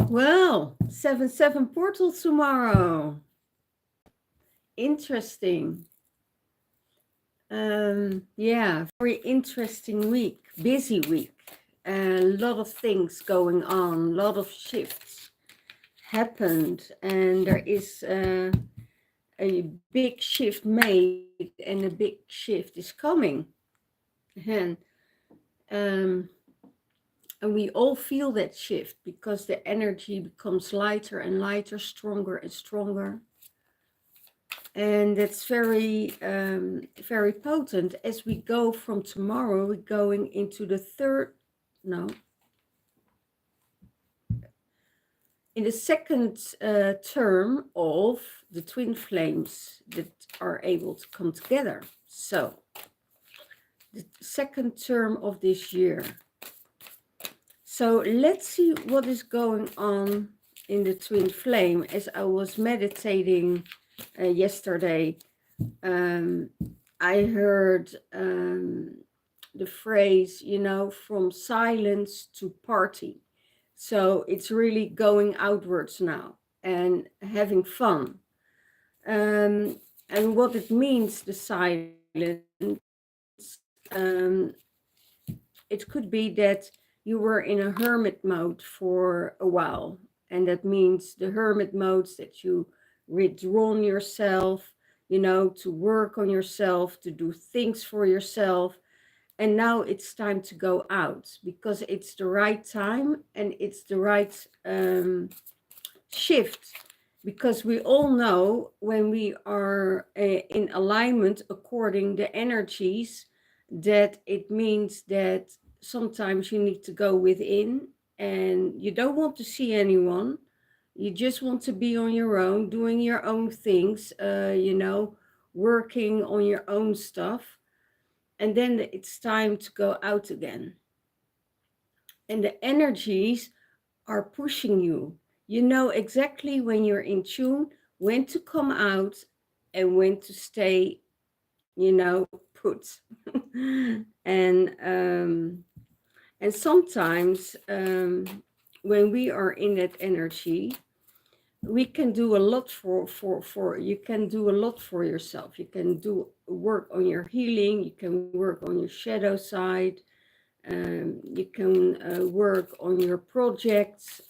Well, 7/7 portal tomorrow. Interesting. Yeah, very interesting week, busy week. A lot of things going on, a lot of shifts happened, and there is a big shift made, and a big shift is coming. And um, and we all feel that shift because the energy becomes lighter and lighter, stronger and stronger. And that's very potent. As we go from tomorrow, we're going into the third, no, in the second term of the twin flames that are able to come together. So the second term of this year. So let's see what is going on in the twin flame. As I was meditating yesterday, I heard the phrase, from silence to party. So it's really going outwards now and having fun. And what it means, the silence, it could be that you were in a hermit mode for a while. And that means the hermit modes that you withdrawn yourself, to work on yourself, to do things for yourself. And now it's time to go out because it's the right time and it's the right shift. Because we all know when we are in alignment according the energies, that it means that sometimes you need to go within and you don't want to see anyone. You just want to be on your own, doing your own things, working on your own stuff. And then it's time to go out again. And the energies are pushing you. You know exactly when you're in tune, when to come out and when to stay, put. and sometimes when we are in that energy, we can do a lot for you can do a lot for yourself. You can do work on your healing, you can work on your shadow side, you can work on your projects,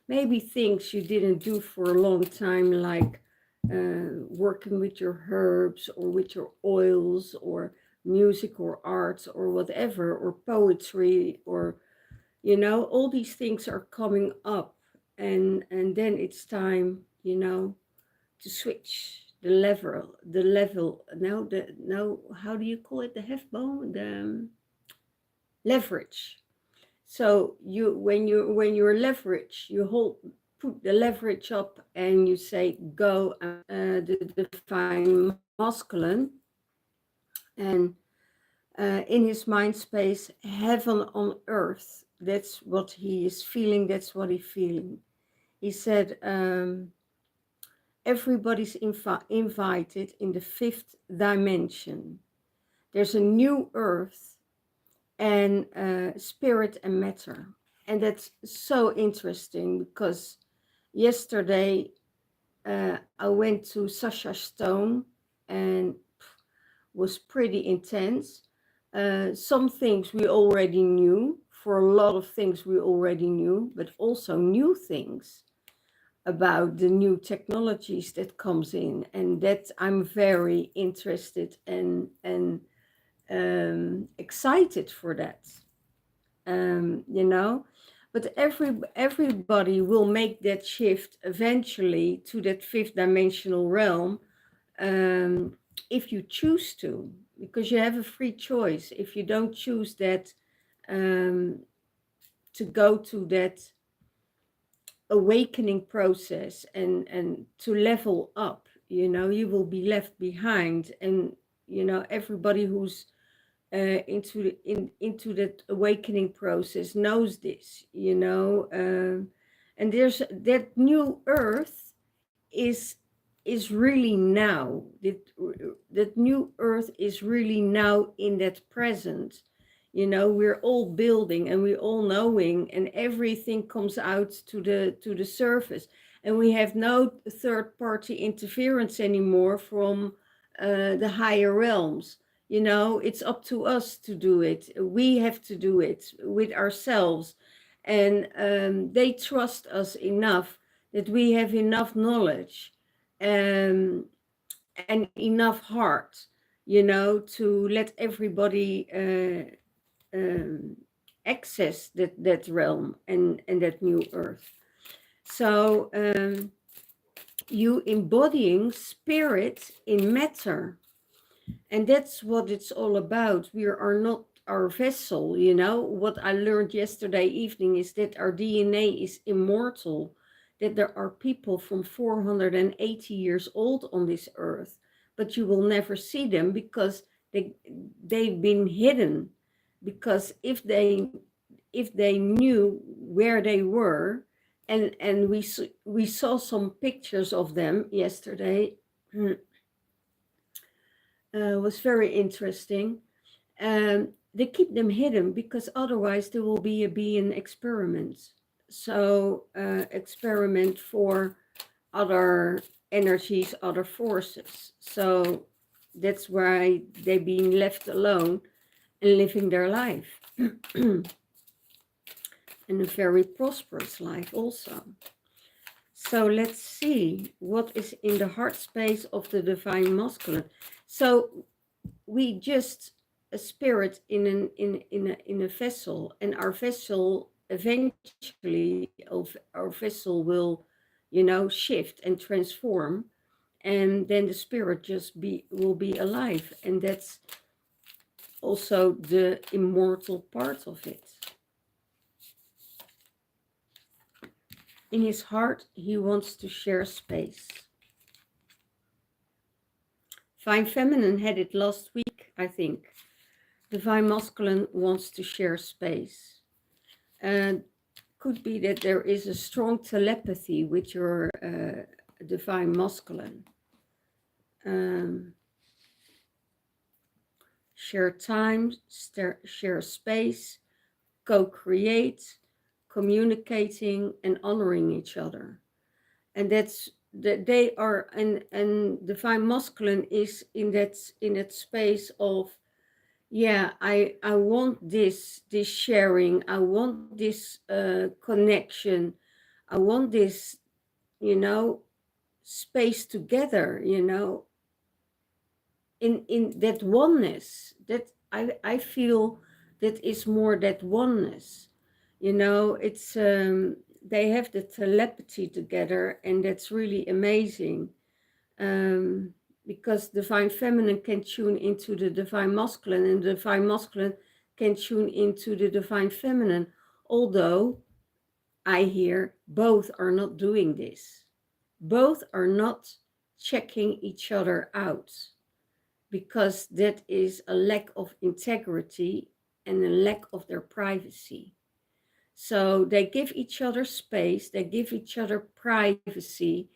maybe things you didn't do for a long time, like working with your herbs or with your oils or music or art or whatever, or poetry, or all these things are coming up. And then it's time, to switch the level now, how do you call it, the hefboom, the leverage. So when you're leverage, you put the leverage up and you say go, the divine masculine, and in his mind space, heaven on earth. That's what he is feeling. That's what he's feeling. He said, everybody's invited in the fifth dimension. There's a new earth and spirit and matter. And that's so interesting because yesterday I went to Sasha Stone and was pretty intense. Some things we already knew, for a lot of things we already knew, but also new things about the new technologies that comes in, and that I'm very interested and excited for that. But everybody will make that shift eventually to that fifth dimensional realm, if you choose to, because you have a free choice. If you don't choose that, to go to that awakening process and to level up, you will be left behind. And everybody who's into that awakening process knows this, and there's that new earth is really now. That new earth is really now in that present. You know, we're all building and we're all knowing, and everything comes out to the surface. And we have no third party interference anymore from the higher realms. You know, it's up to us to do it. We have to do it with ourselves. And they trust us enough that we have enough knowledge and enough heart, you know, to let everybody access that realm and that new earth. So you embodying spirit in matter, and that's what it's all about. We are not our vessel, you know. What I learned yesterday evening is that our DNA is immortal, that there are people from 480 years old on this earth, but you will never see them because they've been hidden. Because if they knew where they were, and we saw some pictures of them yesterday, was very interesting. They keep them hidden because otherwise there will be an experiment. So experiment for other energies, other forces. So that's why they're being left alone and living their life. And a very prosperous life also. So let's see what is in the heart space of the divine masculine. So we just a spirit in a vessel, and our vessel eventually our vessel will, you know, shift and transform, and then the spirit just will be alive, and that's also the immortal part of it. In his heart, he wants to share space. Divine Feminine had it last week, I think. Divine Masculine wants to share space. And could be that there is a strong telepathy with your Divine Masculine. Share time, share space, co-create, communicating and honoring each other. And that's that they are, and Divine Masculine is in that space of, yeah, I want this sharing, I want this connection, I want this, you know, space together, you know, in that oneness. That I feel that is more that oneness, you know. It's they have the telepathy together, and that's really amazing. Because Divine Feminine can tune into the Divine Masculine, and the Divine Masculine can tune into the Divine Feminine. Although I hear both are not doing this. Both are not checking each other out, because that is a lack of integrity and a lack of their privacy. So they give each other space, they give each other privacy,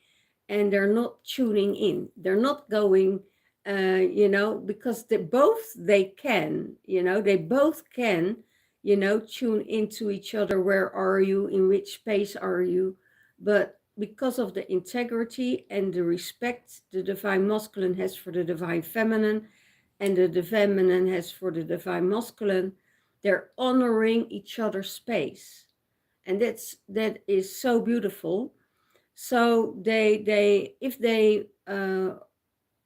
and they're not tuning in. They're not going, you know, because they can, you know, they both can, you know, tune into each other. Where are you? In which space are you? But because of the integrity and the respect the Divine Masculine has for the Divine Feminine, and the Feminine has for the Divine Masculine, they're honoring each other's space. And that is so beautiful. So they if they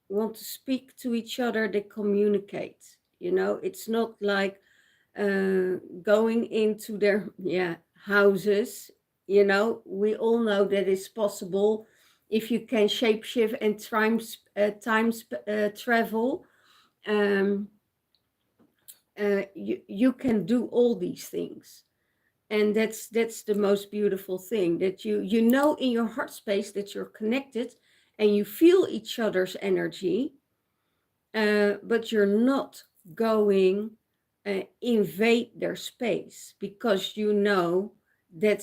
want to speak to each other, they communicate. You know, it's not like going into their houses. You know, we all know that it's possible if you can shapeshift and time travel. You can do all these things. And that's the most beautiful thing, that you know in your heart space that you're connected and you feel each other's energy, but you're not going invade their space, because you know that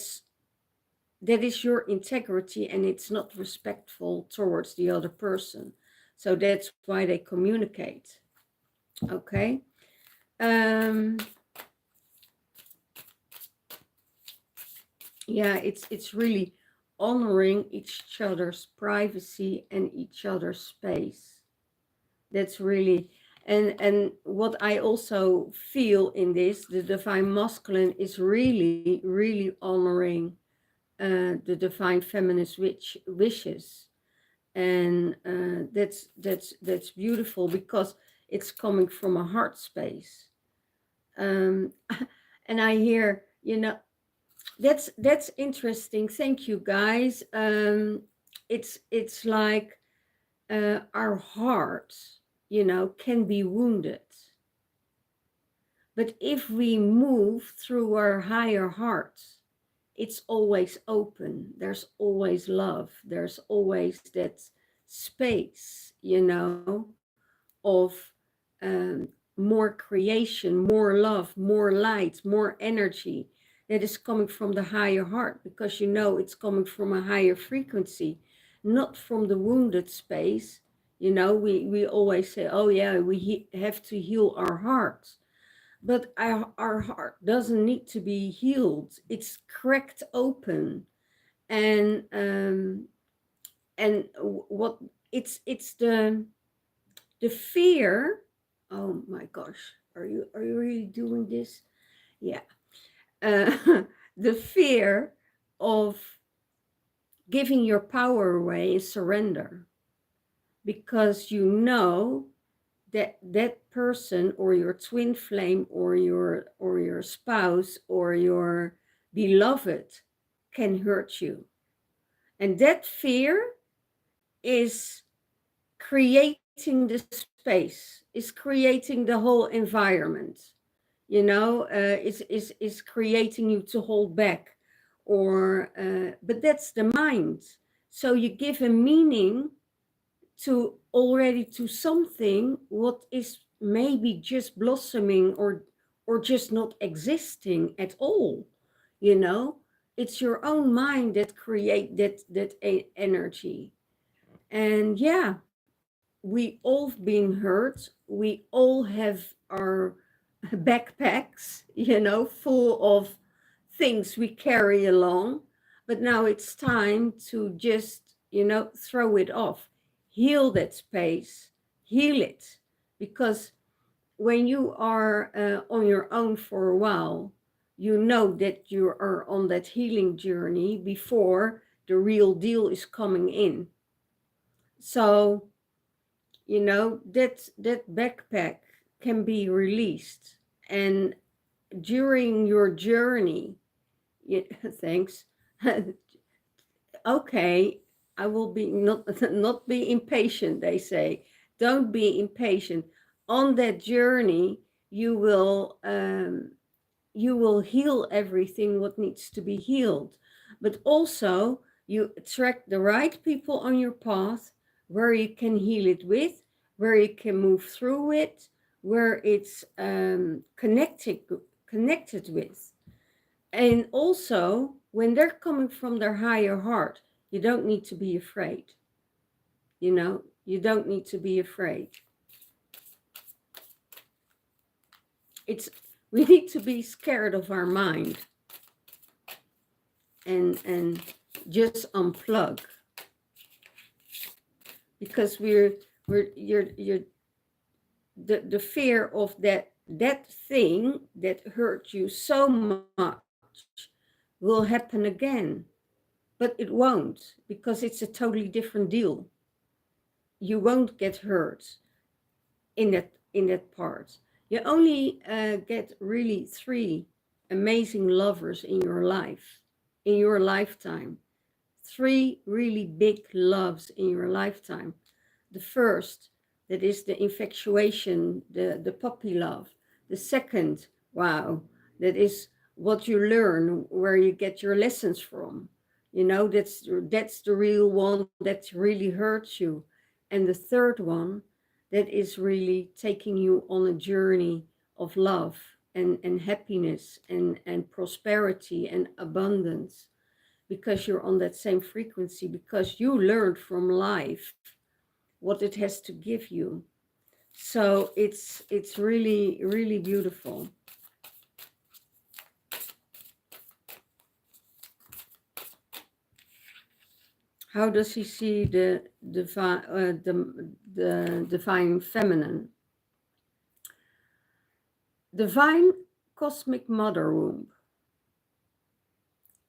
is your integrity, and it's not respectful towards the other person. So that's why they communicate. Okay. yeah, it's really honoring each other's privacy and each other's space. That's really, and what I also feel in this, the divine masculine is really, really honoring the divine feminist wishes. And that's beautiful because it's coming from a heart space. um and I hear, that's interesting. Thank you, guys. It's like our hearts, can be wounded, but if we move through our higher hearts, it's always open. There's always love. There's always that space, of more creation, more love, more light, more energy that is coming from the higher heart, because it's coming from a higher frequency, not from the wounded space. We always say, oh yeah, we have to heal our hearts, but our heart doesn't need to be healed. It's cracked open. And what it's the fear. Oh my gosh, are you really doing this? Yeah. The fear of giving your power away is surrender, because that person or your twin flame or your spouse or your beloved can hurt you, and that fear is creating the space, is creating the whole environment, is creating you to hold back, or but that's the mind. So you give a meaning to something what is maybe just blossoming, or just not existing at all. you know it's your own mind that create that energy. And yeah, we all been hurt. We all have our backpacks, full of things we carry along. But now it's time to just, throw it off, heal that space, heal it. Because when you are on your own for a while, you know that you are on that healing journey before the real deal is coming in. So that backpack can be released. And during your journey, thanks. Okay, I will be not not be impatient, they say. Don't be impatient. On that journey, you will heal everything what needs to be healed. But also, you attract the right people on your path, where you can heal it with, where you can move through it, where it's connected with. And also, when they're coming from their higher heart, you don't need to be afraid. You don't need to be afraid. It's We need to be scared of our mind, and just unplug, because you're the fear of that thing that hurt you so much will happen again. But it won't, because it's a totally different deal. You won't get hurt in that part. You only get really 3 amazing lovers in your life, in your lifetime. 3 really big loves in your lifetime. The first, that is the infatuation, the puppy love. The second, wow, that is what you learn, where you get your lessons from. That's the real one that really hurts you. And the third one, that is really taking you on a journey of love and happiness and prosperity and abundance, because you're on that same frequency, because you learned from life what it has to give you. So it's really, really beautiful. How does he see the divine feminine? Divine cosmic mother womb.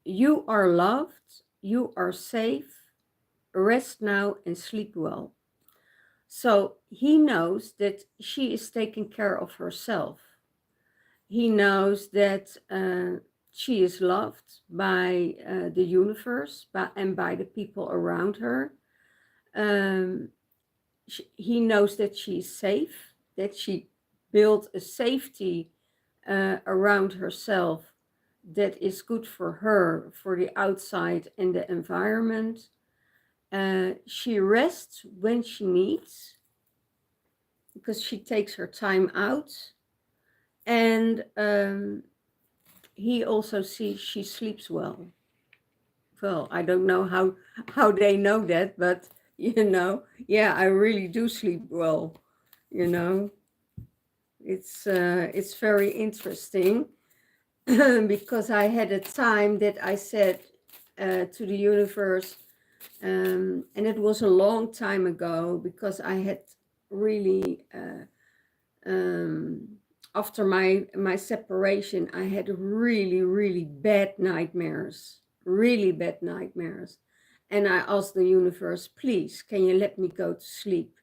You are loved, you are safe, rest now and sleep well. So he knows that she is taking care of herself. He knows that she is loved by the universe and by the people around her. Um, he knows that she's safe, that she built a safety around herself that is good for her, for the outside and the environment. She rests when she needs because she takes her time out. And he also sees she sleeps well. Well, I don't know how they know that, but yeah, I really do sleep well. You know, it's very interesting because I had a time that I said to the universe, and it was a long time ago because I had really after my separation, I had really bad nightmares, really bad nightmares. And I asked the universe, please, can you let me go to sleep?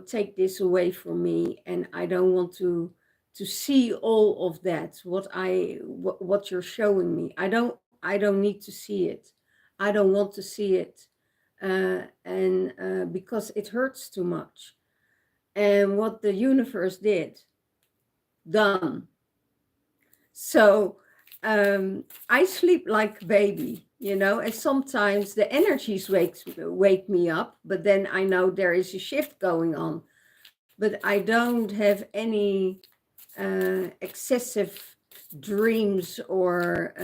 Take this away from me. And I don't want to see all of that, what you're showing me. I don't need to see it. I don't want to see it. And because it hurts too much. And what the universe did, done. So I sleep like a baby, and sometimes the energies wake me up, but then I know there is a shift going on. But I don't have any excessive dreams or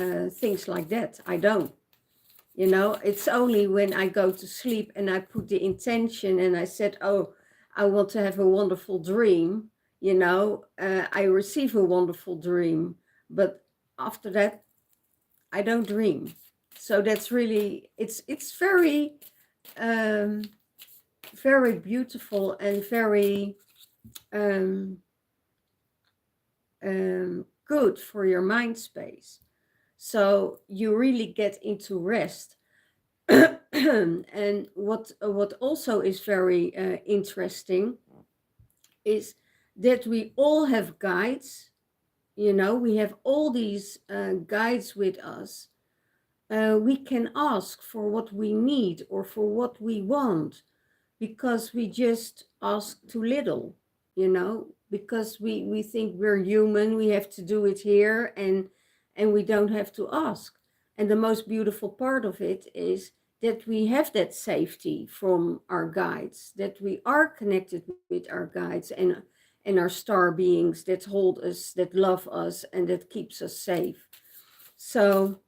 things like that. I don't. It's only when I go to sleep and I put the intention and I said, oh, I want to have a wonderful dream, I receive a wonderful dream. But after that, I don't dream. So that's really, it's um, very beautiful and very um, good for your mind space. So you really get into rest. And what also is very interesting is that we all have guides. We have all these guides with us. We can ask for what we need or for what we want because we just ask too little, because we think we're human, we have to do it here, and we don't have to ask. And the most beautiful part of it is that we have that safety from our guides, that we are connected with our guides and our star beings that hold us, that love us, and that keeps us safe. So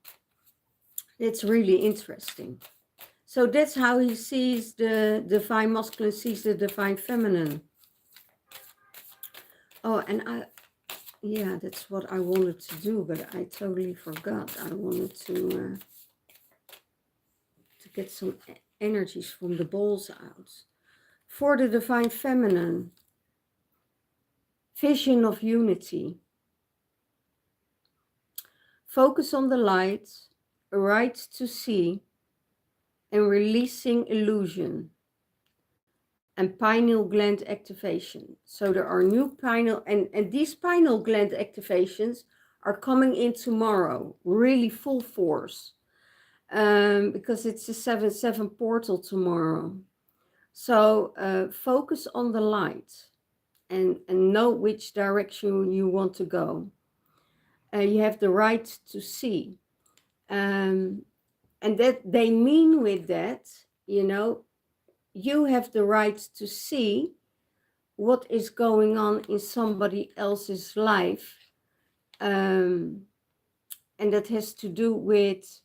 it's really interesting. So that's how he sees the divine masculine, sees the divine feminine. Oh, and yeah, that's what I wanted to do, but I totally forgot. I wanted to get some energies from the balls out. For the divine feminine, vision of unity. Focus on the light, right to see, and releasing illusion. And pineal gland activation. So there are new pineal, and these pineal gland activations are coming in tomorrow, really full force, because it's a 7/7 portal tomorrow. So focus on the light and know which direction you want to go. You have the right to see. And that they mean with that, you have the right to see what is going on in somebody else's life. And that has to do with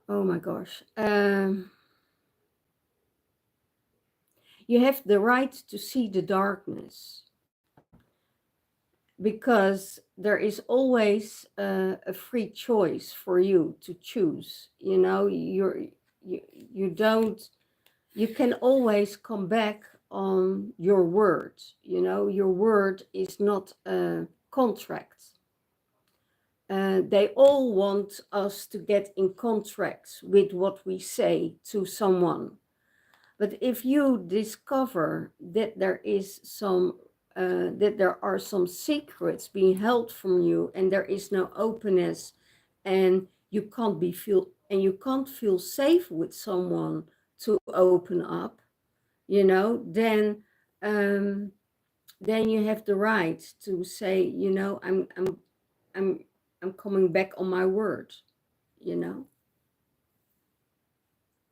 oh my gosh. You have the right to see the darkness because there is always a free choice for you to choose. You know, you don't, you can always come back on your word. You know, your word is not a contract. They all want us to get in contracts with what we say to someone. But if you discover that there is some, that there are some secrets being held from you, and there is no openness, and you can't feel safe with someone to open up, you know, then you have the right to say, you know, I'm I'm coming back on my word, you know.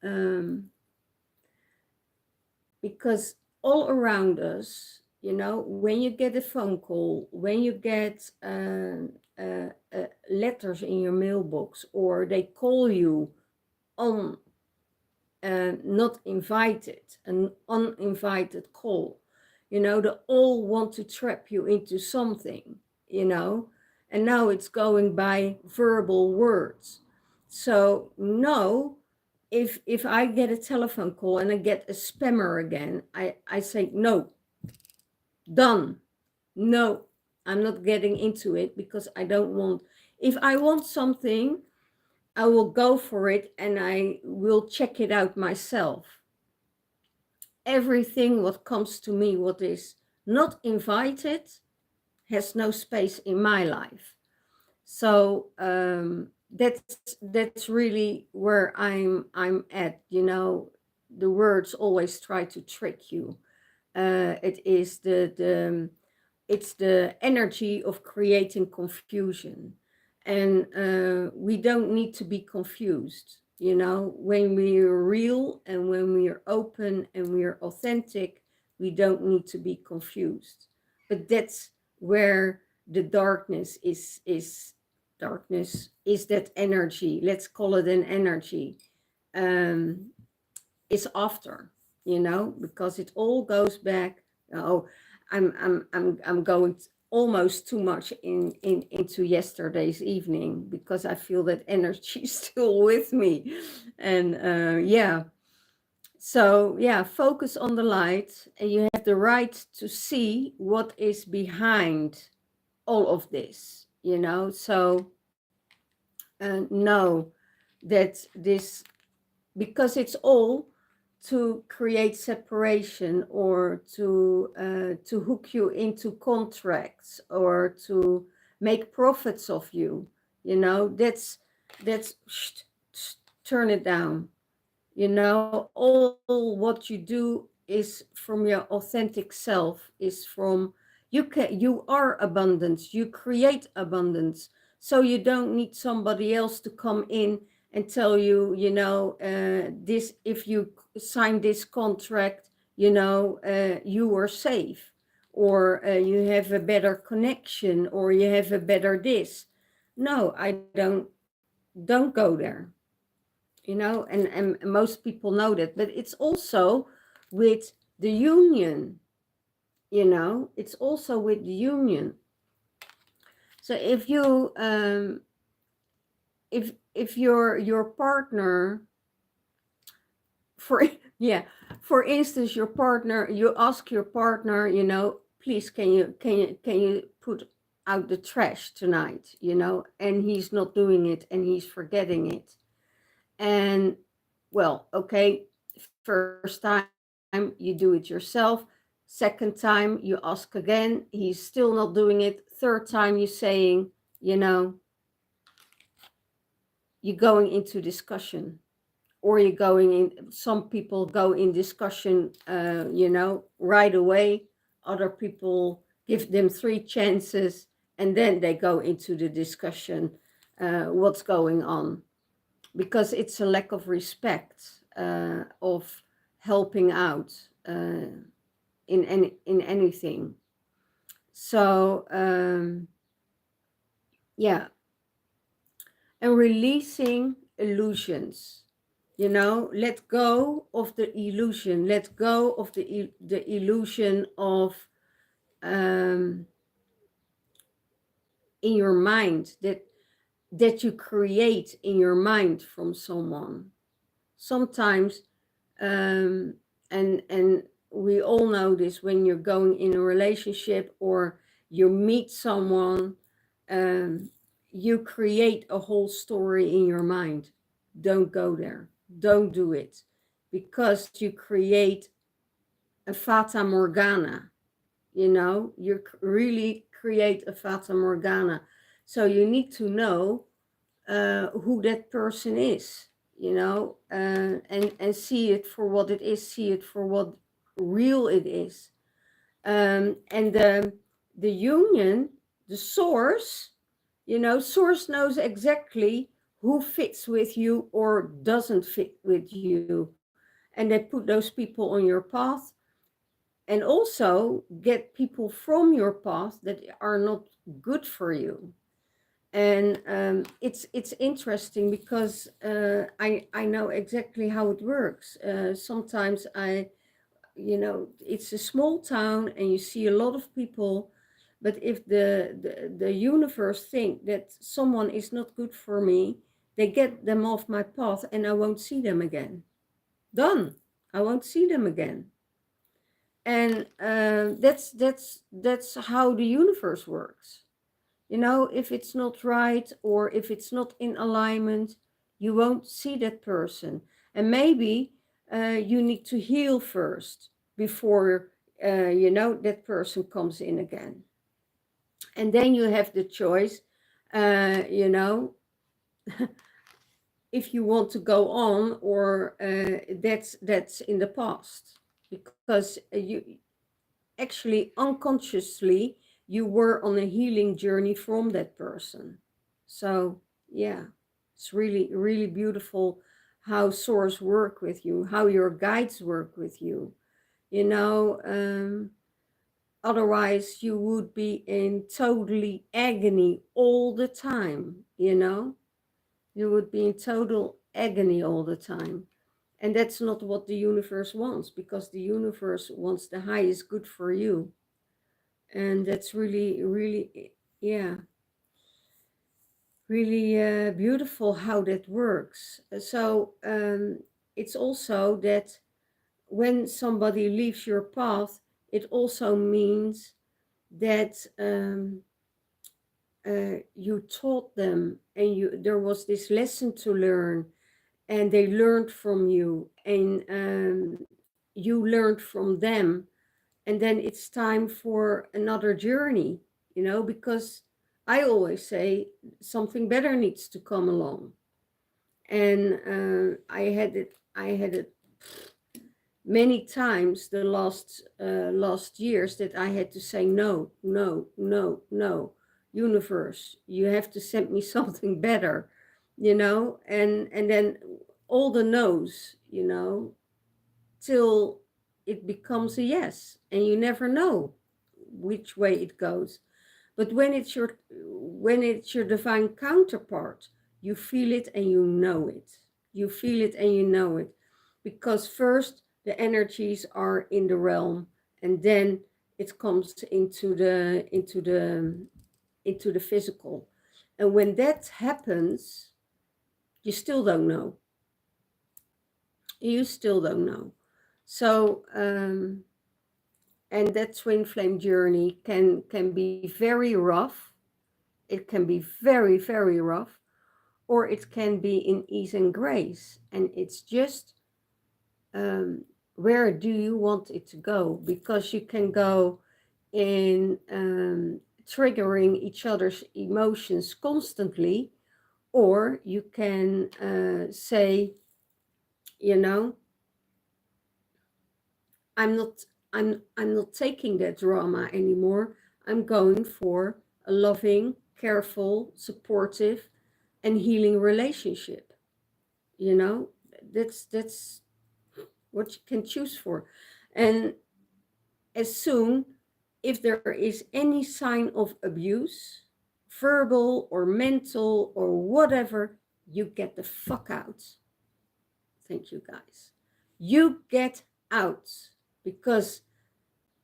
Um, because all around us, you know, when you get a phone call, when you get letters in your mailbox, or they call you on not invited, an uninvited call, you know, they all want to trap you into something, you know, and now it's going by verbal words. So no, if I get a telephone call and I get a spammer again, I say no, done. No, I'm not getting into it, because I don't want, if I want something, I will go for it and I will check it out myself. Everything what comes to me, what is not invited, has no space in my life. So that's really where I'm at. You know, the words always try to trick you. It is it's the energy of creating confusion, and we don't need to be confused. You know, when we're real and when we're open and we're authentic, we don't need to be confused. But that's where the darkness is darkness is that energy, let's call it an energy, um is after, you know, because it all goes back. Oh, I'm going almost too much into yesterday's evening, because I feel that energy is still with me. And yeah, so yeah, focus on the light, and you have the right to see what is behind all of this, you know. So know that this, because it's all to create separation, or to hook you into contracts, or to make profits of you, you know. That's turn it down. You know, all what you do is from your authentic self, is from, you are abundance, you create abundance. So you don't need somebody else to come in and tell you, you know, this, if you sign this contract, you know, you are safe, or you have a better connection, or you have a better this. No, I don't go there, you know. And most people know that. But it's also with the union, you know, it's also with the union. So if you if your partner, for yeah, for instance, your partner, you ask your partner, you know, please, can you put out the trash tonight, you know, and he's not doing it, and he's forgetting it. And well, okay, first time you do it yourself, second time you ask again, he's still not doing it, third time you're saying, you know, you're going into discussion, or you're going in, some people go in discussion, you know, right away. Other people give them 3 chances, and then they go into the discussion, what's going on, because it's a lack of respect, of helping out, in anything. So yeah, and releasing illusions. You know, let go of the illusion. Let go of the illusion of in your mind, that you create in your mind from someone. Sometimes, um, and we all know this, when you're going in a relationship or you meet someone, um, you create a whole story in your mind. Don't go there. Don't do it, because you create a fata morgana. You really create a fata morgana. So you need to know who that person is, and see it for what it is, see it for what real it is. And the union, the source, source knows exactly who fits with you or doesn't fit with you. And they put those people on your path, and also get people from your path that are not good for you. And it's interesting because I know exactly how it works. Sometimes it's a small town and you see a lot of people, but if the universe think that someone is not good for me, they get them off my path and I won't see them again. Done. I won't see them again. And that's how the universe works. If it's not right or if it's not in alignment, you won't see that person. And maybe you need to heal first before that person comes in again. And then you have the choice, uh, you know if you want to go on, or that's in the past, because you actually unconsciously you were on a healing journey from that person. So yeah, it's really, really beautiful how source work with you, how your guides work with you. you know um, Otherwise you would be in totally agony all the time. You would be in total agony all the time. And that's not what the universe wants, because the universe wants the highest good for you. And that's really, really, yeah, really beautiful how that works. So it's also that when somebody leaves your path, it also means that you taught them, and there was this lesson to learn, and they learned from you, and you learned from them. And then it's time for another journey, because I always say something better needs to come along. And I had it many times the last years, that I had to say no, no, no, no. Universe, you have to send me something better, and then all the no's, till it becomes a yes, and you never know which way it goes. But when it's your divine counterpart, you feel it and you know it. You feel it and you know it. Because first the energies are in the realm, and then it comes into the physical. And when that happens, you still don't know. You still don't know. So and that twin flame journey can be very rough. It can be very, very rough, or it can be in ease and grace. And it's just, where do you want it to go? Because you can go in triggering each other's emotions constantly, or you can say, you know, I'm not taking that drama anymore. I'm going for a loving, careful, supportive, and healing relationship. You know, that's what you can choose for. And as soon, if there is any sign of abuse, verbal or mental or whatever, you get the fuck out. Thank you, guys. You get out, because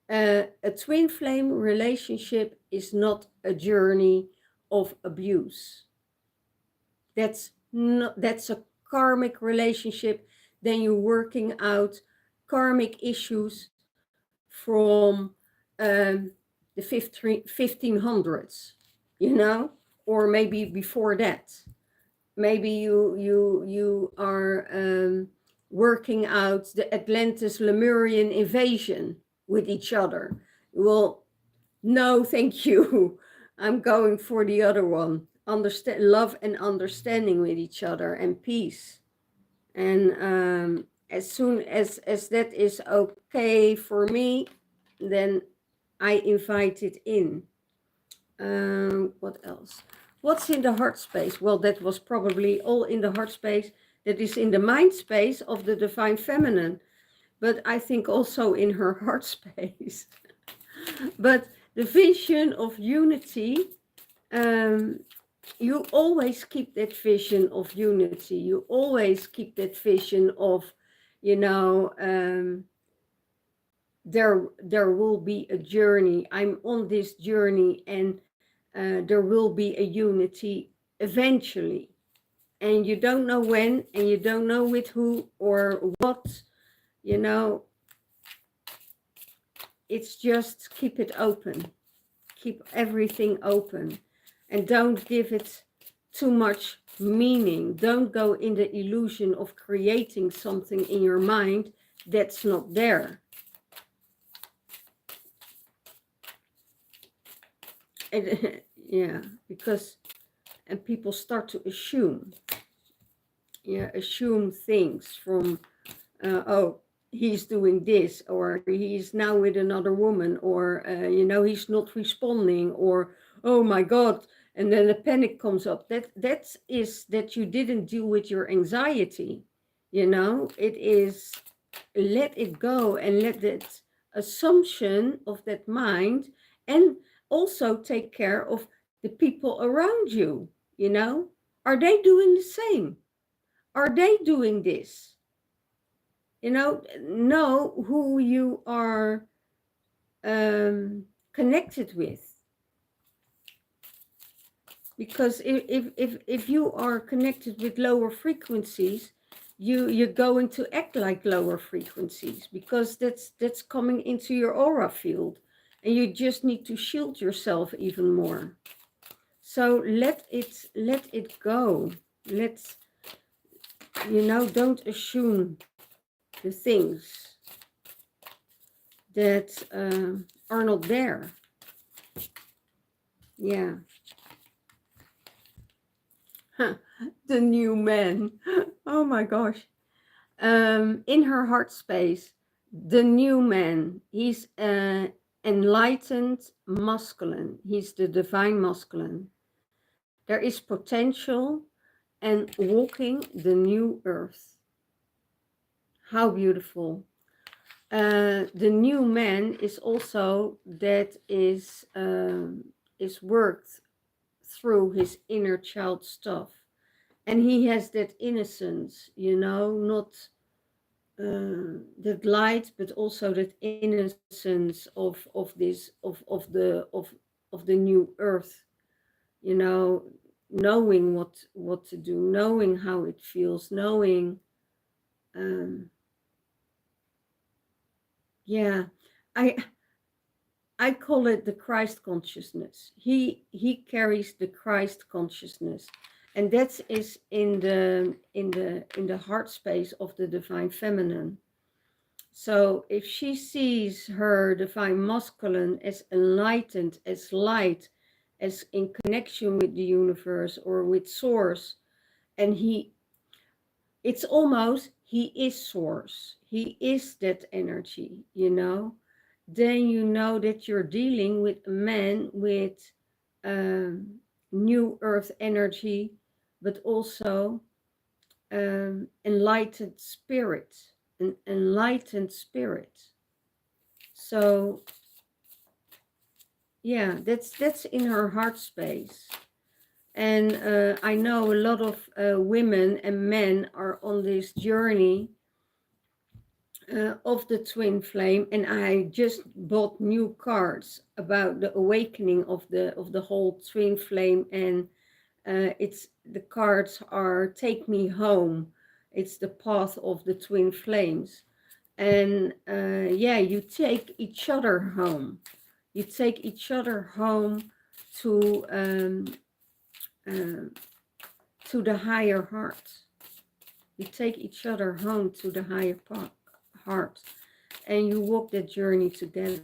a twin flame relationship is not a journey of abuse. That's a karmic relationship. Then you're working out karmic issues from the 1500s, you know, or maybe before that. Maybe you are working out the Atlantis Lemurian invasion with each other. Well, no, thank you. I'm going for the other one. Understand, love and understanding with each other and peace. And as soon as that is okay for me, then I invite it in. What else? What's in the heart space? Well, that was probably all in the heart space. That is in the mind space of the divine feminine, but I think also in her heart space. But the vision of unity, you always keep that vision of unity. You always keep that vision of, you know, there will be a journey. I'm on this journey, and there will be a unity eventually. And you don't know when, and you don't know with who or what, you know. It's just keep it open. Keep everything open. And don't give it too much meaning. Don't go in the illusion of creating something in your mind that's not there. And, yeah, because, and people start to assume. Yeah, assume things from, oh, he's doing this, or he's now with another woman, or, you know, he's not responding, or, oh my God, and then a panic comes up. That is that you didn't deal with your anxiety, you know. It is, let it go and let that assumption of that mind, and also take care of the people around you, you know. Are they doing the same? Are they doing this? You know who you are connected with. Because if you are connected with lower frequencies, you're going to act like lower frequencies, because that's coming into your aura field, and you just need to shield yourself even more. So let it go. Let's, you know, don't assume the things that are not there. Yeah. The new man. Oh my gosh. In her heart space, the new man, he's enlightened masculine. He's the divine masculine. There is potential and walking the new earth. How beautiful. The new man is also that is worked through his inner child stuff, and he has that innocence, you know, not that light, but also that innocence of this of the new earth, you know, knowing what to do, knowing how it feels, knowing yeah, I call it the Christ consciousness. He carries the Christ consciousness, and that is in the heart space of the divine feminine. So if she sees her divine masculine as enlightened, as light, as in connection with the universe or with source, and it's almost, he is source. He is that energy, you know. Then you know that you're dealing with a man with new earth energy, but also enlightened spirit, an enlightened spirit. So yeah, that's in her heart space. And I know a lot of women and men are on this journey of the twin flame, and I just bought new cards about the awakening of the whole twin flame, and it's the cards are take me home. It's the path of the twin flames, and yeah, you take each other home. You take each other home to uh, to the higher heart. You take each other home to the higher heart, and you walk that journey together.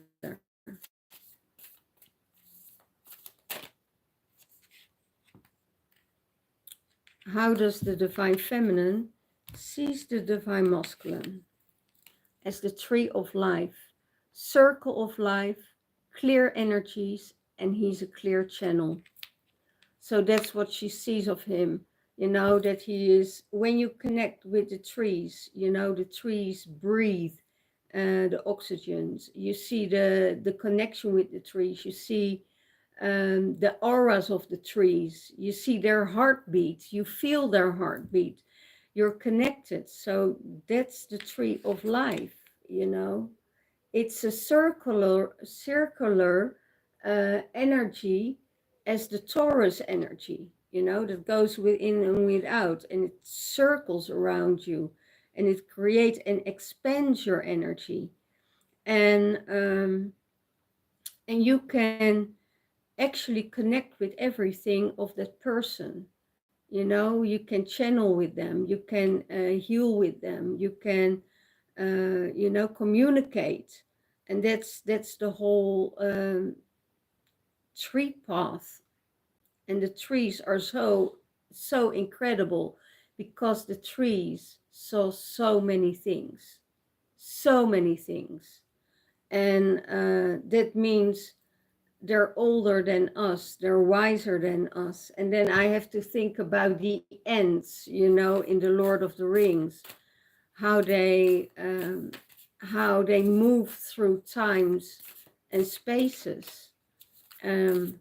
How does the divine feminine sees the divine masculine? As the tree of life, circle of life, clear energies, and he's a clear channel. So that's what she sees of him, you know, that he is, when you connect with the trees, you know, the trees breathe the oxygens. You see the connection with the trees. You see the auras of the trees. You see their heartbeat. You feel their heartbeat. You're connected. So that's the tree of life, you know. It's a circular energy as the Taurus energy, you know, that goes within and without, and it circles around you, and it creates and expands your energy, and you can actually connect with everything of that person. You know, you can channel with them, you can heal with them, you can you know, communicate, and that's the whole tree path. And the trees are so incredible because the trees saw so many things, so many things, and that means they're older than us, they're wiser than us. And then I have to think about the ents, you know, in the Lord of the Rings, how they move through times and spaces, um,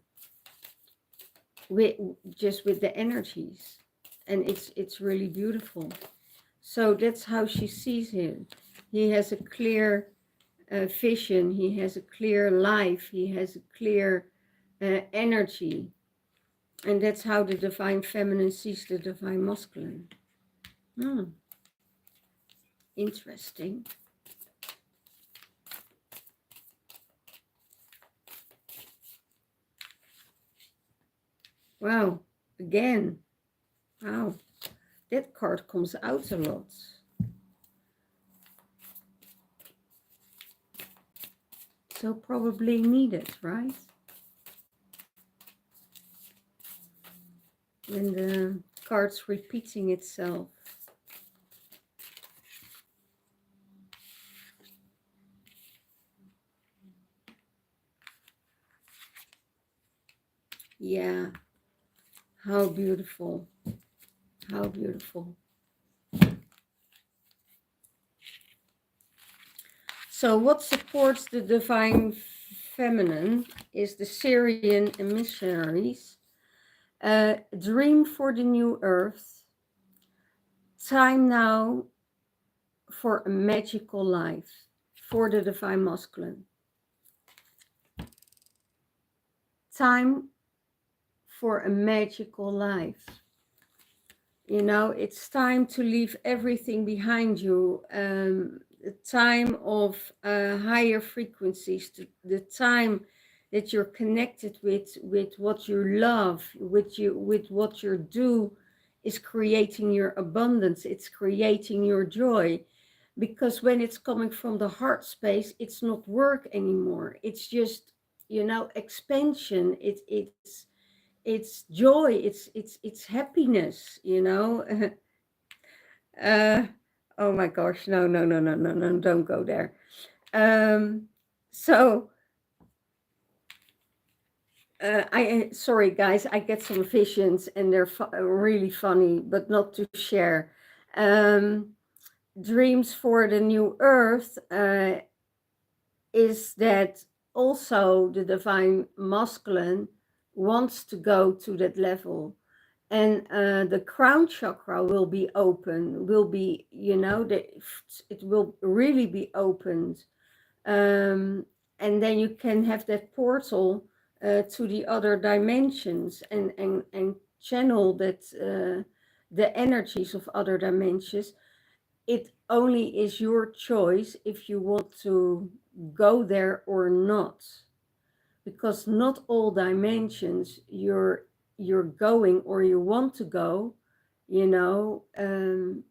with just with the energies, and it's really beautiful. So that's how she sees him. He has a clear vision. He has a clear life. He has a clear energy, and that's how the divine feminine sees the divine masculine. Hmm. Interesting. Wow, again, wow, that card comes out a lot. So probably needed, right? When the card's repeating itself. Yeah, how beautiful, how beautiful. So what supports the divine feminine is the Syrian emissaries, dream for the new earth, time now for a magical life for the divine masculine, time for a magical life. You know, it's time to leave everything behind you. The time of higher frequencies, the time that you're connected with what you love, with what you do, is creating your abundance. It's creating your joy, because when it's coming from the heart space, it's not work anymore. It's just, you know, expansion. It's joy, it's happiness, you know. uh oh my gosh, no, don't go there. So I sorry guys, I get some visions and they're really funny, but not to share. Dreams for the new earth is that also the divine masculine wants to go to that level. and the crown chakra will be open, will be, you know, it will really be opened. And then you can have that portal to the other dimensions, and channel that the energies of other dimensions. It only is your choice if you want to go there or not, because not all dimensions you're going or you want to go, you know, um,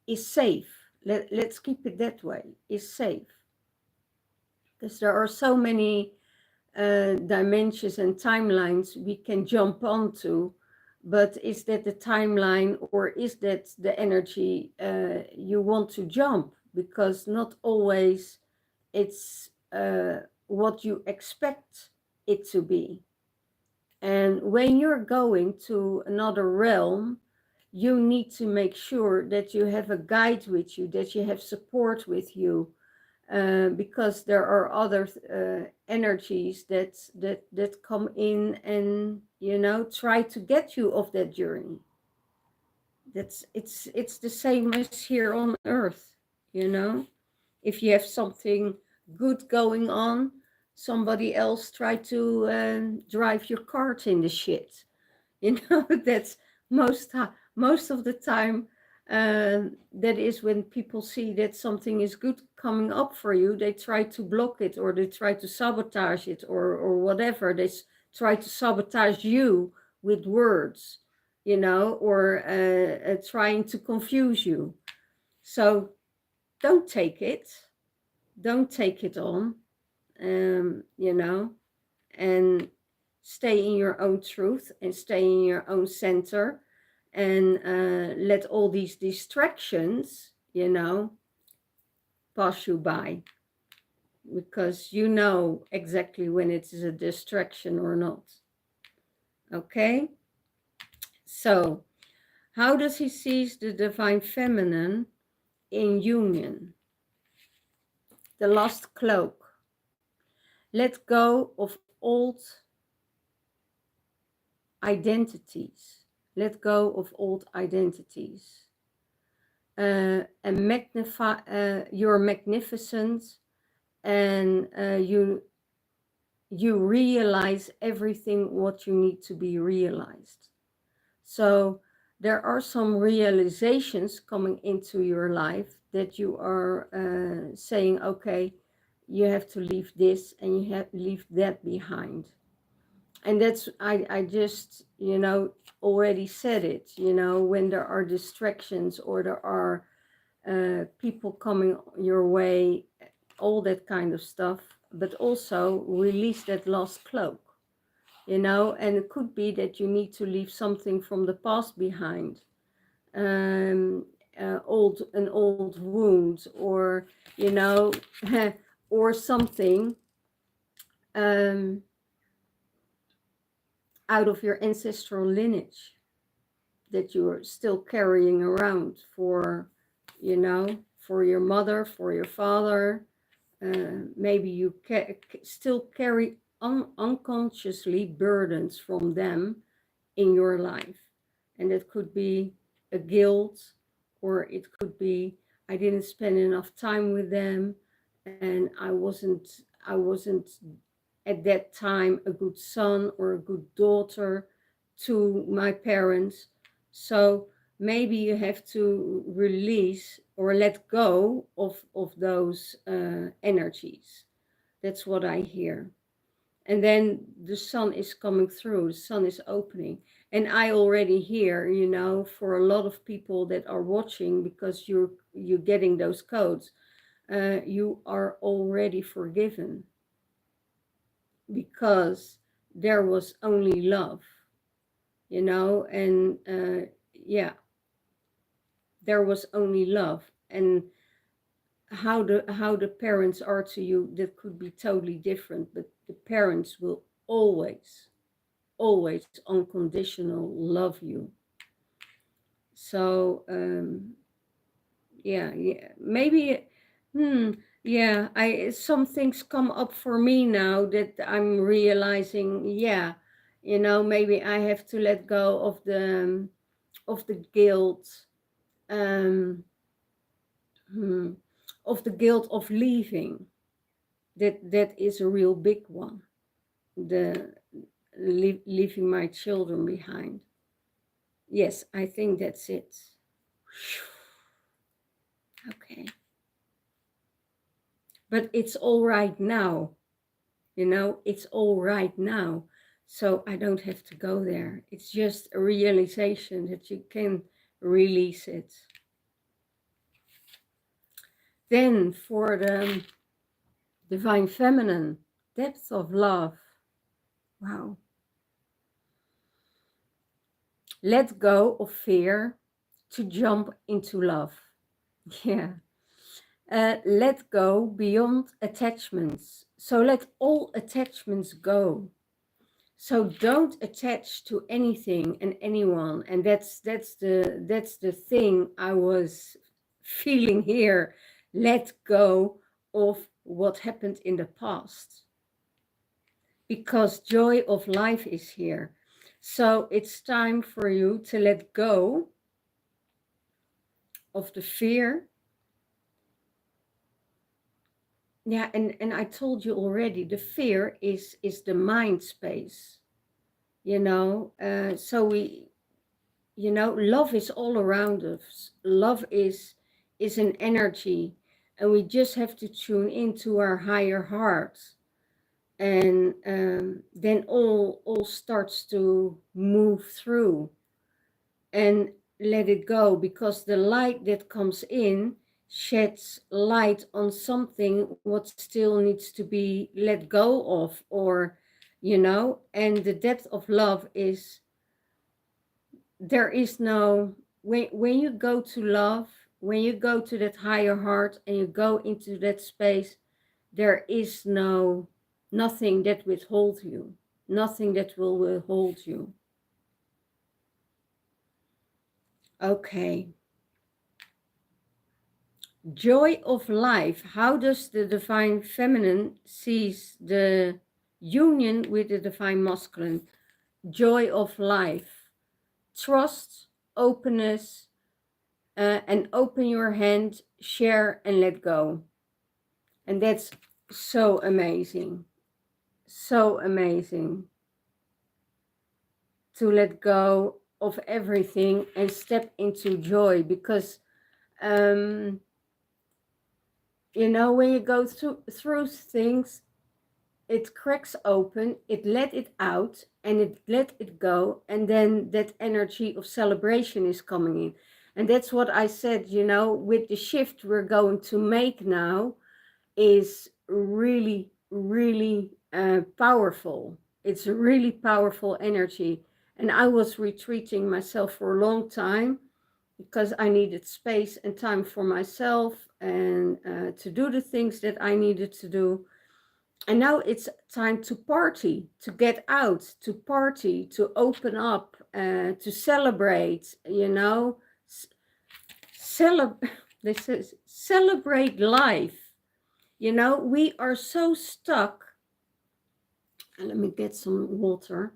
is safe. Let's keep it that way, is safe. Because there are so many dimensions and timelines we can jump onto, but is that the timeline, or is that the energy you want to jump? Because not always it's what you expect it to be. And when you're going to another realm, you need to make sure that you have a guide with you, that you have support with you, because there are other energies that come in and, you know, try to get you off that journey. It's the same as here on Earth, you know. If you have something good going on, somebody else try to drive your cart in the shit. You know, that's most of the time. That is when people see that something is good coming up for you, they try to block it, or they try to sabotage it, or whatever. They try to sabotage you with words, you know, or trying to confuse you. So don't take it. Don't take it on, you know, and stay in your own truth and stay in your own center, and let all these distractions, you know, pass you by, because you know exactly when it is a distraction or not. Okay? So, how does he seize the divine feminine in union? The lost cloak. Let go of old identities. Let go of old identities. And magnify, you're magnificent, and you realize everything what you need to be realized. So there are some realizations coming into your life that you are saying, okay, you have to leave this and you have to leave that behind. And that's, I just, you know, already said it, you know, when there are distractions, or there are people coming your way, all that kind of stuff, but also release that lost cloak, you know. And it could be that you need to leave something from the past behind, an old wound, or, you know, or something um, out of your ancestral lineage that you're still carrying around for, you know, for your mother, for your father. Maybe you still carry unconsciously burdens from them in your life. And it could be a guilt, or it could be, I didn't spend enough time with them, and I wasn't at that time a good son or a good daughter to my parents. So maybe you have to release or let go of those energies. That's what I hear. And then the sun is coming through, the sun is opening. And I already hear, you know, for a lot of people that are watching, because you're getting those codes, you are already forgiven, because there was only love, you know. And yeah, there was only love. And how the parents are to you, that could be totally different, but the parents will always unconditional love you. So yeah, maybe Yeah, some things come up for me now that I'm realizing, yeah, maybe I have to let go of the guilt, um, hmm, of the guilt of leaving. That is a real big one. The leaving my children behind. Yes, I think that's it. Okay. But it's all right now. It's all right now. So I don't have to go there. It's just a realization that you can release it. Then for the divine feminine, depth of love. Wow. Let go of fear to jump into love. Yeah. Let go beyond attachments. So let all attachments go. So don't attach to anything and anyone. And that's the thing I was feeling here. Let go of what happened in the past, because joy of life is here. So it's time for you to let go of the fear. Yeah, and I told you already, the fear is the mind space, so love is all around us. Love is an energy, and we just have to tune into our higher heart, and then all starts to move through, and let it go, because the light that comes in sheds light on something what still needs to be let go of, or and the depth of love is, there is no, when you go to love, when you go to that higher heart and you go into that space, there is nothing that withholds you, nothing that will withhold you. Okay. Joy of life. How does the divine feminine sees the union with the divine masculine? Joy of life. Trust, openness, and open your hand, share and let go. And that's so amazing. So amazing. To let go of everything and step into joy, because when you go through things, it cracks open, it let it out, and it let it go, and then that energy of celebration is coming in. And that's what I said, with the shift we're going to make now, is really, really powerful. It's a really powerful energy. And I was retreating myself for a long time, because I needed space and time for myself, and to do the things that I needed to do. And now it's time to party, to get out, to party, to open up, to celebrate, this is celebrate life. We are so stuck. And let me get some water.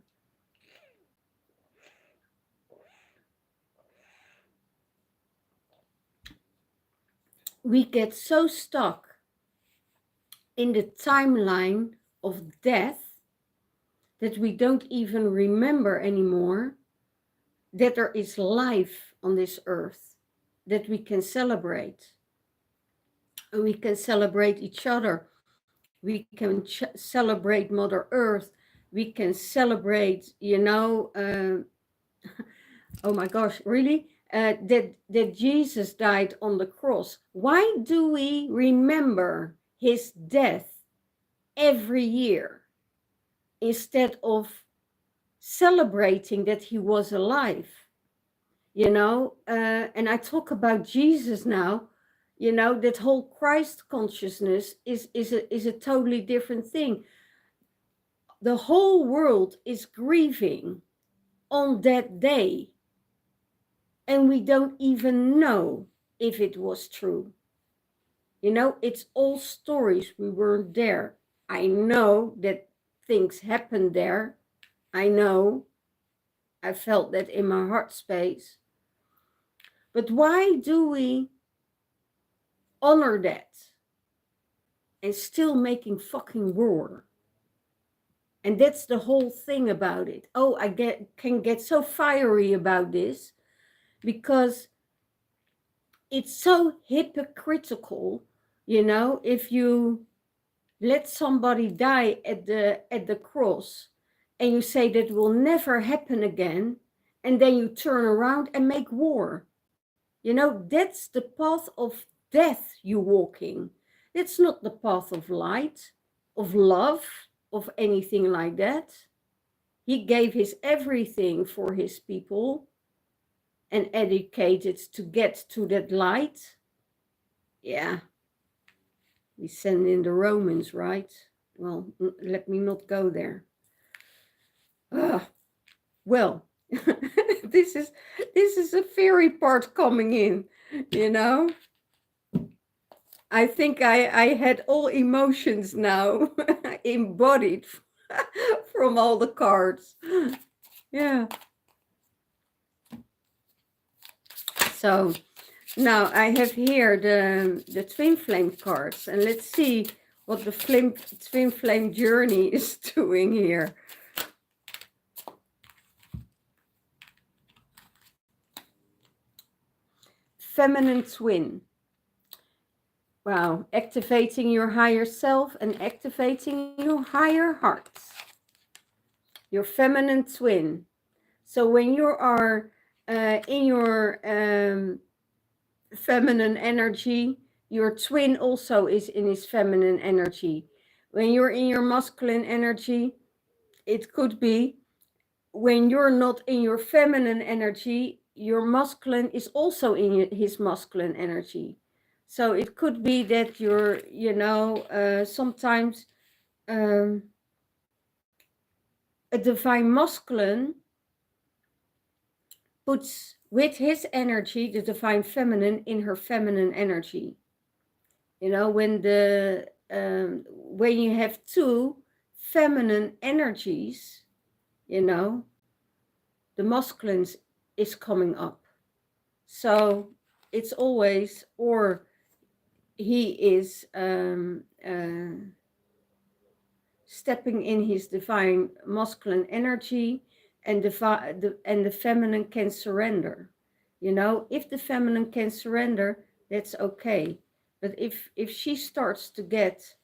We get so stuck in the timeline of death that we don't even remember anymore that there is life on this earth that we can celebrate. And we can celebrate each other. We can celebrate Mother Earth. We can celebrate, oh my gosh, really? That Jesus died on the cross. Why do we remember his death every year instead of celebrating that he was alive? And I talk about Jesus now. That whole Christ consciousness is a totally different thing. The whole world is grieving on that day, and we don't even know if it was true. You know, it's all stories. We weren't there. I know that things happened there. I know. I felt that in my heart space. But why do we honor that and still making fucking war? And that's the whole thing about it. Oh, can get so fiery about this because it's so hypocritical, you know, if you let somebody die at the cross and you say that will never happen again, and then you turn around and make war. You know, that's the path of death you're walking. It's not the path of light, of love, of anything like that. He gave his everything for his people and educated to get to that light. Yeah, we send in the Romans, right? Well, let me not go there. Well, this is a fairy part coming in, you know. I think I had all emotions now embodied from all the cards. Yeah. So now I have here the twin flame cards, and let's see what the twin flame journey is doing here. Feminine twin. Wow, activating your higher self and activating your higher heart. Your feminine twin. So when you are in your feminine energy, your twin also is in his feminine energy. When you're in your masculine energy, it could be when you're not in your feminine energy, your masculine is also in his masculine energy. So it could be that you're, you know, sometimes a divine masculine puts with his energy the divine feminine in her feminine energy. You know, when you have two feminine energies, you know, the masculine is coming up. So it's always, or he is stepping in his divine masculine energy, and the feminine can surrender. You know, if the feminine can surrender, that's okay. But if she starts to get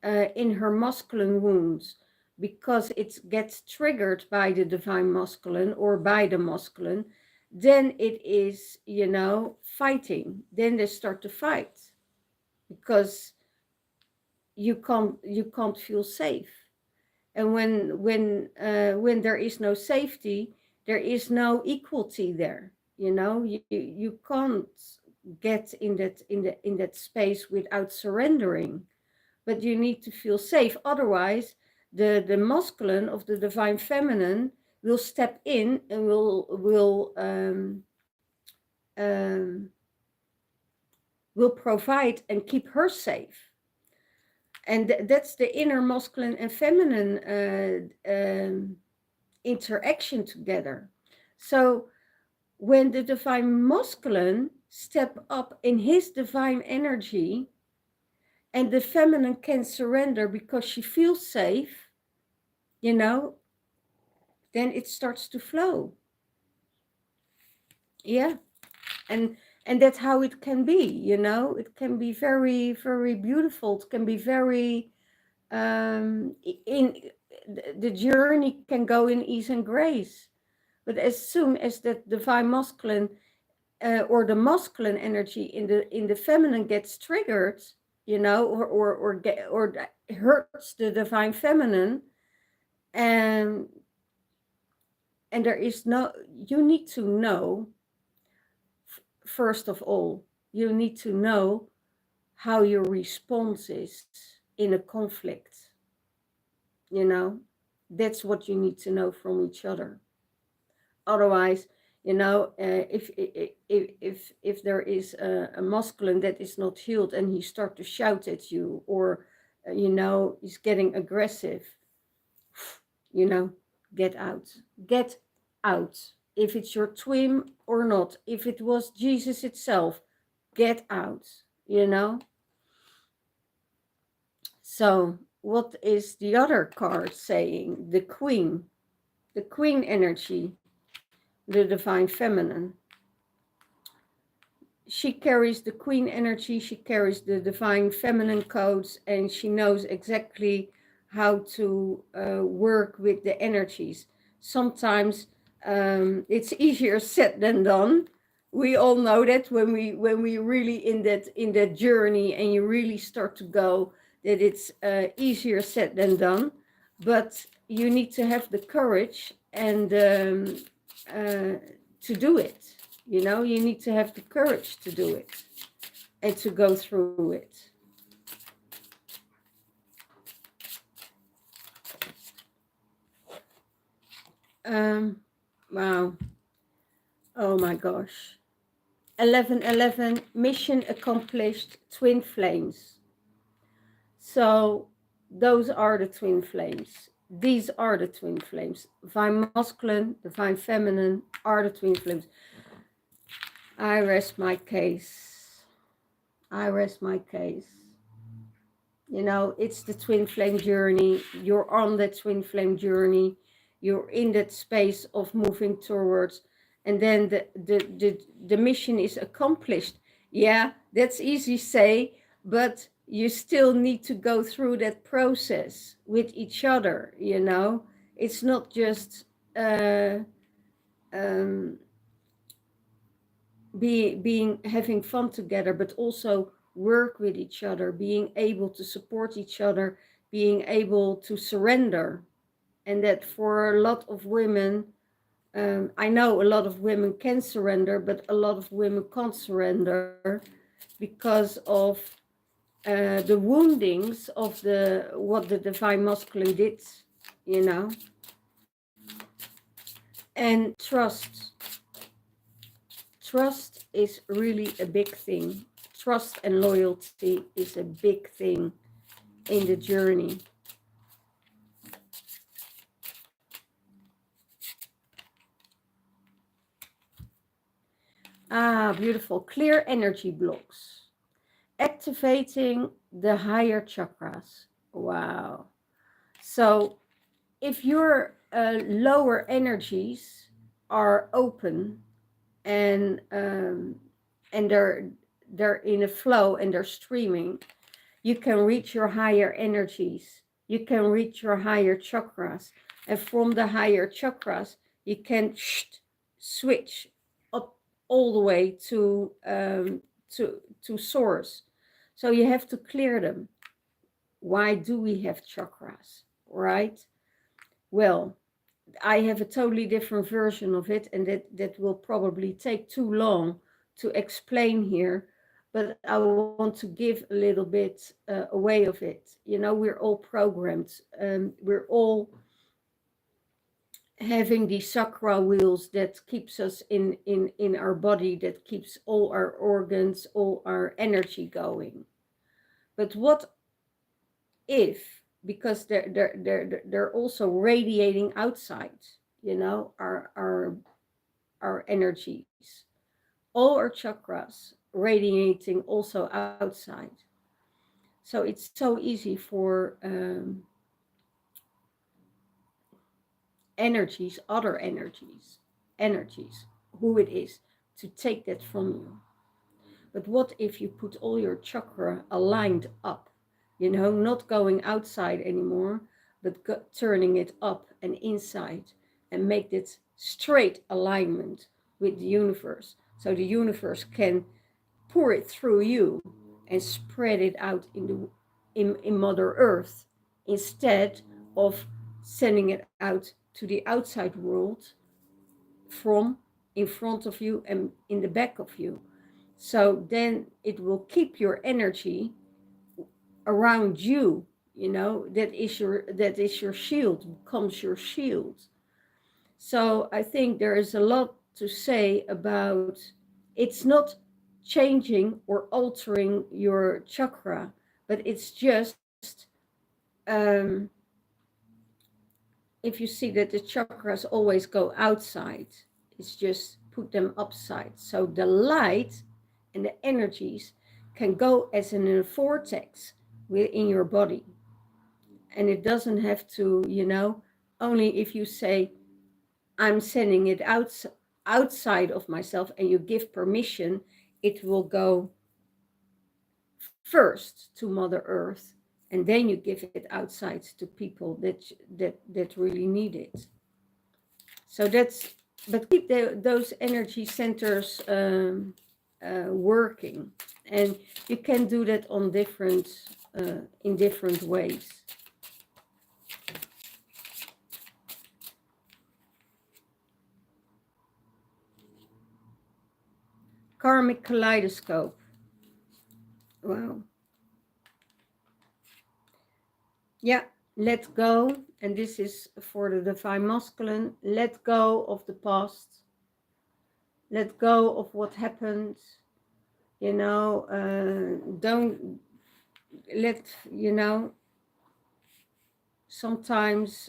in her masculine wounds because it gets triggered by the divine masculine or by the masculine, then it is, you know, fighting. Then they start to fight because you can't feel safe. And when there is no safety, there is no equality there. You know, you can't get in that space without surrendering, but you need to feel safe. Otherwise, the masculine of the divine feminine will step in and will provide and keep her safe. And that's the inner masculine and feminine interaction together. So when the divine masculine step up in his divine energy and the feminine can surrender because she feels safe, you know, then it starts to flow. Yeah. And that's how it can be, you know. It can be very, very beautiful. It can be very in the journey can go in ease and grace. But as soon as that divine masculine or the masculine energy in the feminine gets triggered, you know, or hurts the divine feminine, and there is no, you need to know, first of all, you need to know how your response is in a conflict. You know, that's what you need to know from each other. Otherwise, You know, if there is a masculine that is not healed and he start to shout at you, or you know, he's getting aggressive, you know, get out, get out. If it's your twin or not, if it was Jesus itself, get out, you know. So what is the other card saying? The queen energy, the divine feminine. She carries the queen energy, she carries the divine feminine codes, and she knows exactly how to work with the energies. Sometimes it's easier said than done. We all know that when we really in that journey and you really start to go, that it's easier said than done. But you need to have the courage and to do it. You know, you need to have the courage to do it and to go through it. Wow. Oh my gosh. 1111, mission accomplished, twin flames. So those are the twin flames. These are the twin flames. Divine masculine, divine feminine are the twin flames. I rest my case. I rest my case. You know, it's the twin flame journey. You're on that twin flame journey. You're in that space of moving towards, and then the mission is accomplished. Yeah, that's easy to say, but you still need to go through that process with each other, you know. It's not just being having fun together, but also work with each other, being able to support each other, being able to surrender. And that for a lot of women, I know a lot of women can surrender, but a lot of women can't surrender because of the woundings of the what the divine masculine did, you know. And trust is really a big thing. Trust and loyalty is a big thing in the journey. Ah, beautiful. Clear energy blocks. Activating the higher chakras. Wow. So if your lower energies are open and they're in a flow and they're streaming, you can reach your higher energies. You can reach your higher chakras, and from the higher chakras, you can switch up all the way to source. So you have to clear them. Why do we have chakras, right? Well, I have a totally different version of it, and that will probably take too long to explain here, but I want to give a little bit away of it. You know, we're all programmed. We're all having these chakra wheels that keeps us in our body, that keeps all our organs, all our energy going. But what if, because they're also radiating outside, you know, our energies, all our chakras radiating also outside. So it's so easy for other energies, who it is, to take that from you. But what if you put all your chakra aligned up, you know, not going outside anymore, but turning it up and inside, and make it straight alignment with the universe, so the universe can pour it through you and spread it out in Mother Earth, instead of sending it out to the outside world from in front of you and in the back of you. So then it will keep your energy around you, you know. That is your shield, becomes your shield. So I think there is a lot to say about, it's not changing or altering your chakra, but it's just, um, if you see that the chakras always go outside, it's just put them upside. So the light and the energies can go as in a vortex within your body. And it doesn't have to, only if you say, I'm sending it outside of myself, and you give permission, it will go first to Mother Earth, and then you give it outside to people that really need it. So that's, but keep those energy centers working, and you can do that on different in different ways. Karmic kaleidoscope. Wow. Yeah, let go. And this is for the divine masculine. Let go of the past. Let go of what happened. Don't let, sometimes,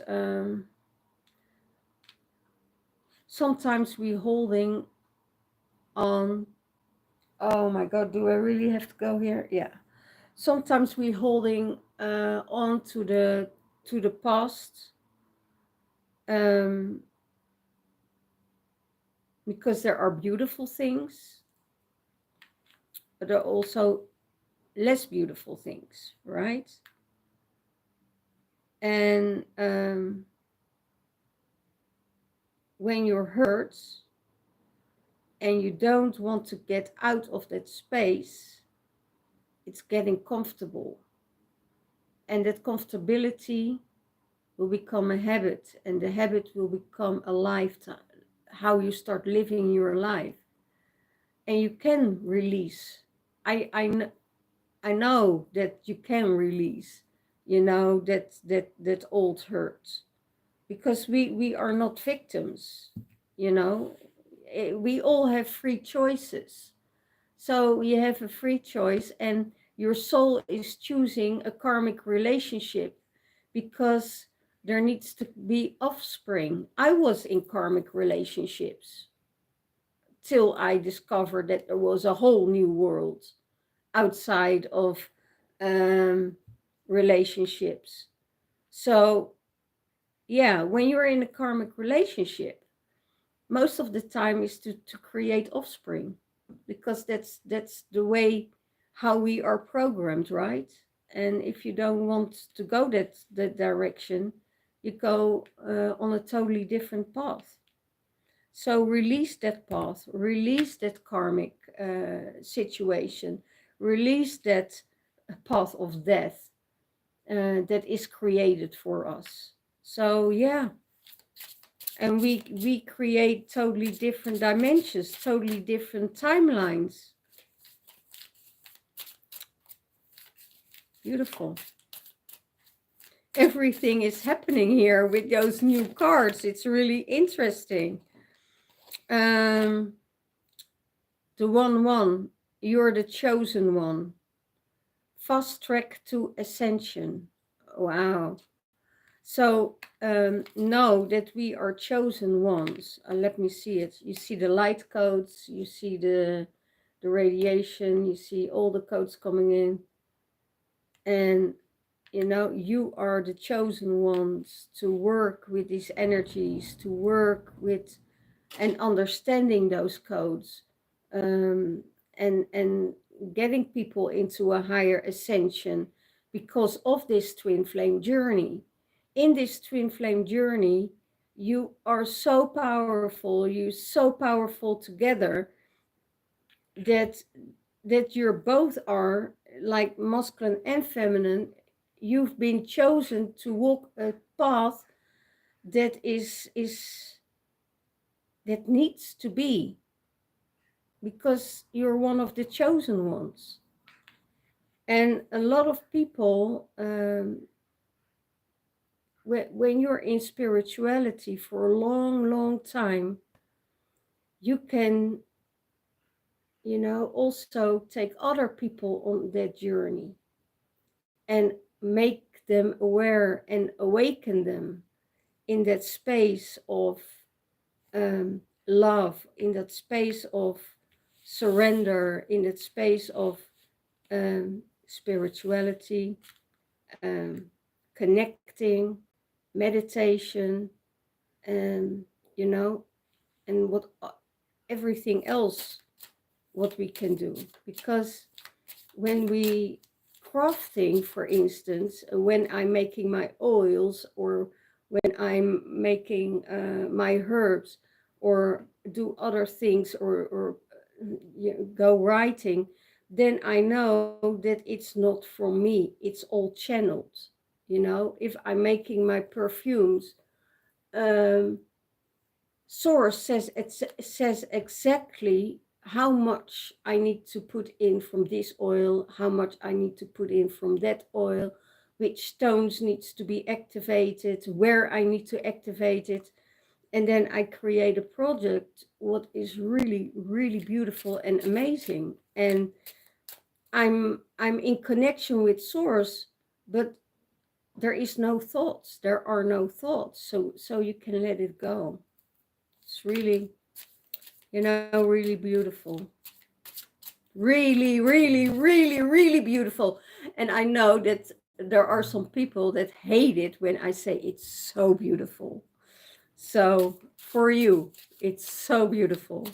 sometimes we holding on. Oh my God, do I really have to go here? Yeah. Sometimes we holding on to the past, because there are beautiful things, but there are also less beautiful things, right? And when you're hurt and you don't want to get out of that space, it's getting comfortable. And that comfortability will become a habit, and the habit will become a lifetime, how you start living your life. And you can release. I know that you can release, that old hurt, because we are not victims, we all have free choices. So you have a free choice, and your soul is choosing a karmic relationship because there needs to be offspring. I was in karmic relationships till I discovered that there was a whole new world outside of relationships. So, yeah, when you're in a karmic relationship, most of the time is to create offspring, because that's the way how we are programmed, right? And if you don't want to go that direction, you go on a totally different path. So release that path, release that karmic situation, release that path of death that is created for us. So yeah, and we create totally different dimensions, totally different timelines. Beautiful. Everything is happening here with those new cards. It's really interesting. The 1-1, you're the chosen one. Fast track to ascension. Wow. So know that we are chosen ones. Let me see it. You see the light codes, you see the radiation, you see all the codes coming in. And you are the chosen ones to work with these energies, to work with and understanding those codes, and getting people into a higher ascension because of this twin flame journey. In this twin flame journey, you are so powerful, you're so powerful together that you're both are like masculine and feminine. You've been chosen to walk a path that that needs to be, because you're one of the chosen ones. And a lot of people, when you're in spirituality for a long time, you can, you know, also take other people on that journey and make them aware and awaken them in that space of love, in that space of surrender, in that space of spirituality, um, connecting, meditation, and you know, and what everything else what we can do. Because when we crafting, for instance, when I'm making my oils or when I'm making my herbs or do other things or go writing, then I know that it's not from me, it's all channeled. You know, if I'm making my perfumes, um, source says exactly how much I need to put in from this oil, how much I need to put in from that oil, which stones needs to be activated, where I need to activate it. And then I create a product what is really, really beautiful and amazing. And I'm in connection with source, but there is no thoughts. There are no thoughts. So you can let it go. It's really, you know, really beautiful. Really, really, really, really beautiful. And I know that there are some people that hate it when I say it's so beautiful. So for you, it's so beautiful.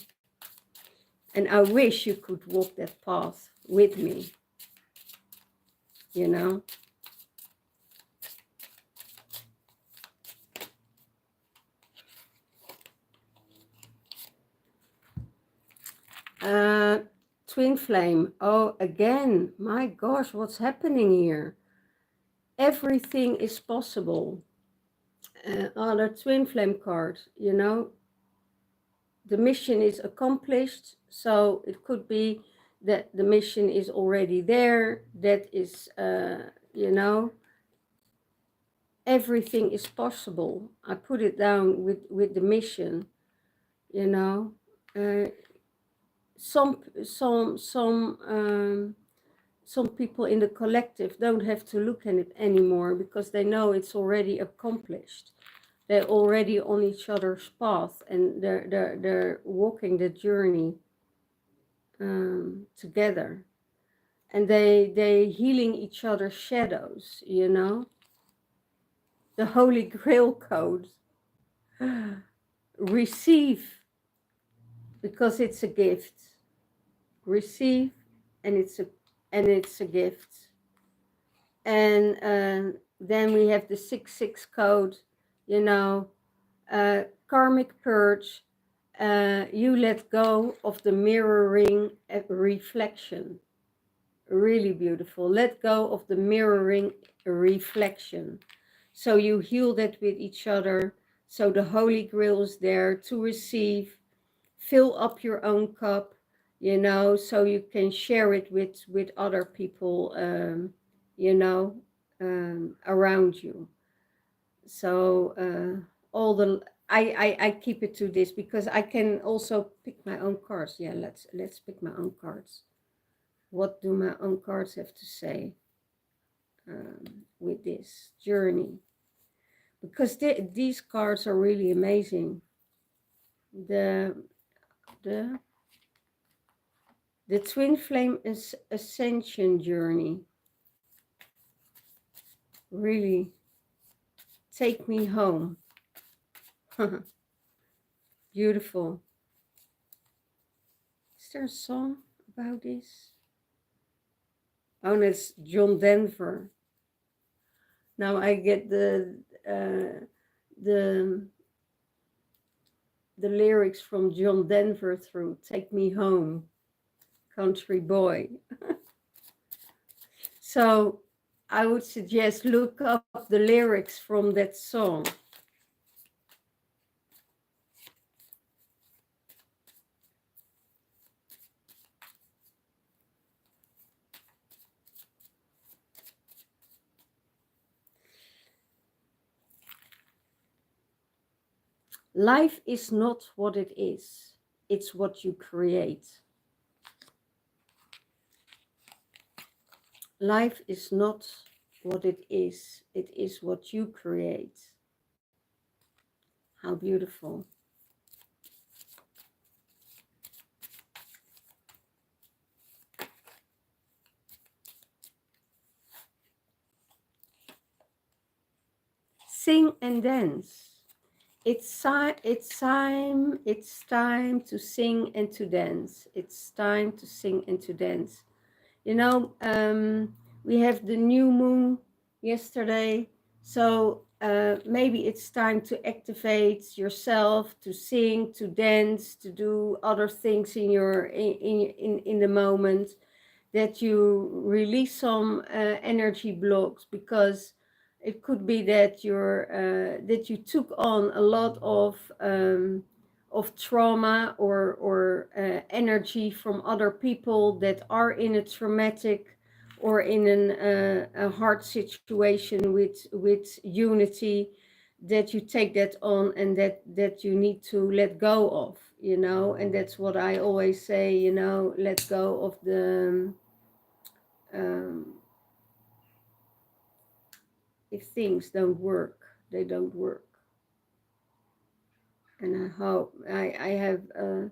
And I wish you could walk that path with me, you know. Uh, Twinflame. Oh, again, my gosh, what's happening here? Everything is possible. The Twinflame card, you know, the mission is accomplished. So it could be that the mission is already there. That is, you know, everything is possible. I put it down with the mission, you know. Uh, some some some um, some people in the collective don't have to look at it anymore because they know it's already accomplished. They're already on each other's path and they're walking the journey together, and they healing each other's shadows, you know. The Holy Grail code, receive, because it's a gift. Receive, and it's a gift. And then we have the 6-6 code, you know, karmic purge. You let go of the mirroring reflection. Really beautiful. Let go of the mirroring reflection. So you heal that with each other. So the Holy Grail is there to receive. Fill up your own cup, you know, so you can share it with other people, you know, around you. So all the I keep it to this because I can also pick my own cards. Yeah, let's pick my own cards. What do my own cards have to say with this journey? Because these cards are really amazing. The the the twin flame is ascension journey. Really take me home. Beautiful. Is there a song about this? Oh, and it's John Denver. Now I get the the lyrics from John Denver through. Take me home, country boy. So I would suggest look up the lyrics from that song. Life is not what it is. it's what you create. Life is not what it is what you create. How beautiful. Sing and dance. It's time to sing and to dance. It's time to sing and to dance. You know, we have the new moon yesterday, so maybe it's time to activate yourself, to sing, to dance, to do other things in your in the moment, that you release some energy blocks, because it could be that that you took on a lot of trauma or energy from other people that are in a traumatic or in a hard situation with unity, that you take that on, and that you need to let go of, you know. And that's what I always say, you know, let go of the if things don't work, they don't work. And I hope I have a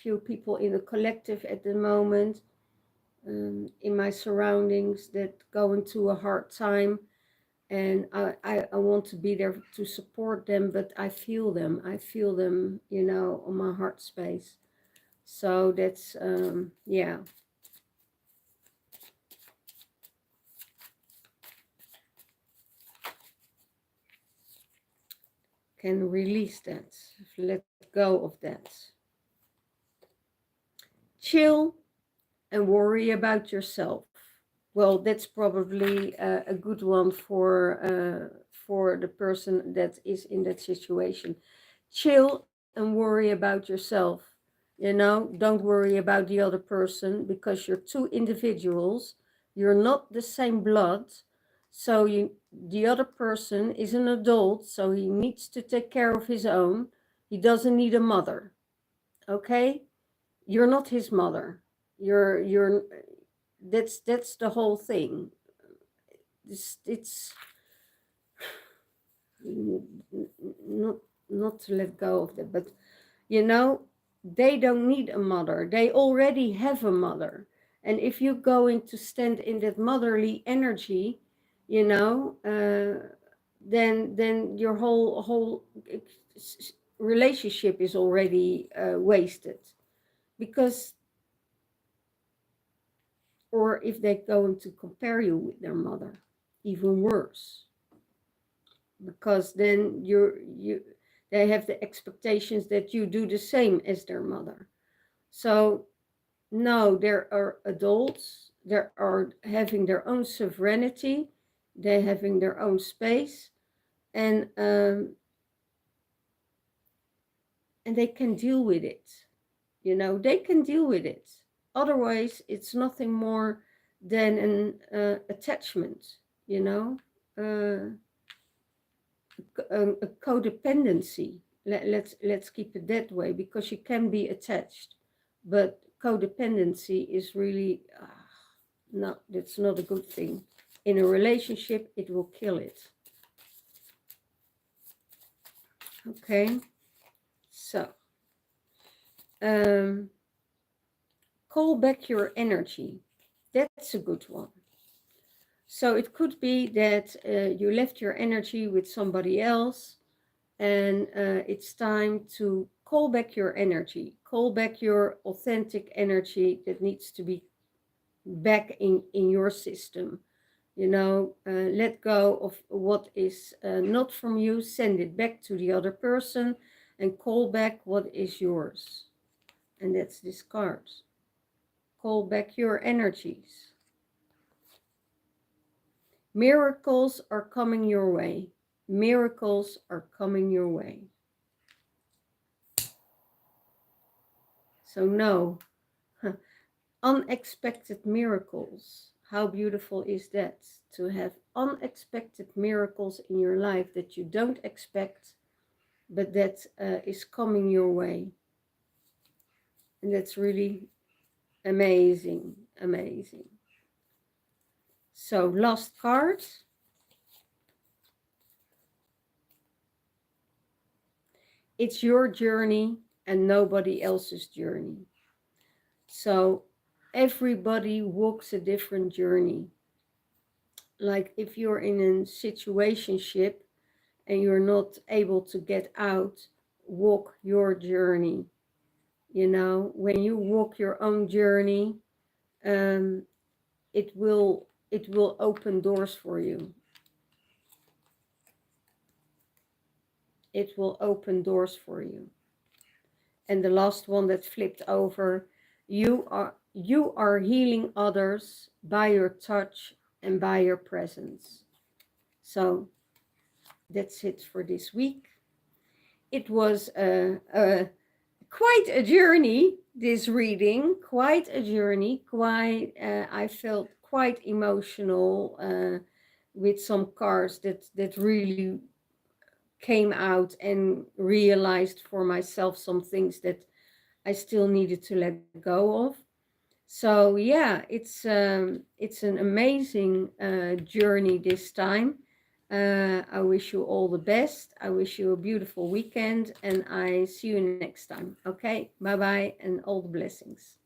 few people in the collective at the moment, in my surroundings, that go into a hard time, and I want to be there to support them, but I feel them, you know, on my heart space. So that's yeah. Can release that, let go of that. Chill and worry about yourself. Well, that's probably a good one for the person that is in that situation. Chill and worry about yourself. You know, don't worry about the other person, because you're two individuals. You're not the same blood. So the other person is an adult, so he needs to take care of his own. He doesn't need a mother. Okay? You're not his mother. You're that's the whole thing. It's not not to let go of that, but you know, they don't need a mother. They already have a mother. And if you're going to stand in that motherly energy, you know, then your whole relationship is already wasted. Because, or if they're going to compare you with their mother, even worse, because then they have the expectations that you do the same as their mother. So no, there are adults, they are having their own sovereignty, they're having their own space, and they can deal with it. You know, they can deal with it. Otherwise, it's nothing more than an attachment, you know, a codependency. Let's keep it that way, because you can be attached, but codependency is really no, that's not a good thing. In a relationship, it will kill it. Okay, so call back your energy. That's a good one. So it could be that you left your energy with somebody else, and it's time to call back your energy, call back your authentic energy that needs to be back in your system. You know, let go of what is not from you, send it back to the other person, and call back what is yours. And that's this card. Call back your energies. Miracles are coming your way. Miracles are coming your way. So no, unexpected miracles. How beautiful is that? To have unexpected miracles in your life that you don't expect, but that is coming your way. And that's really amazing, amazing. So last card. It's your journey and nobody else's journey. So everybody walks a different journey. Like if you're in a situationship and you're not able to get out, walk your journey. You know, when you walk your own journey, um, it will open doors for you. It will open doors for you. And the last one that flipped over, you are healing others by your touch and by your presence. So that's it for this week. It was quite a journey, this reading, quite a journey. I felt quite emotional with some cards that really came out, and realized for myself some things that I still needed to let go of. So yeah, it's an amazing journey this time. I wish you all the best. I wish you a beautiful weekend, and I see you next time. Okay, bye bye, and all the blessings.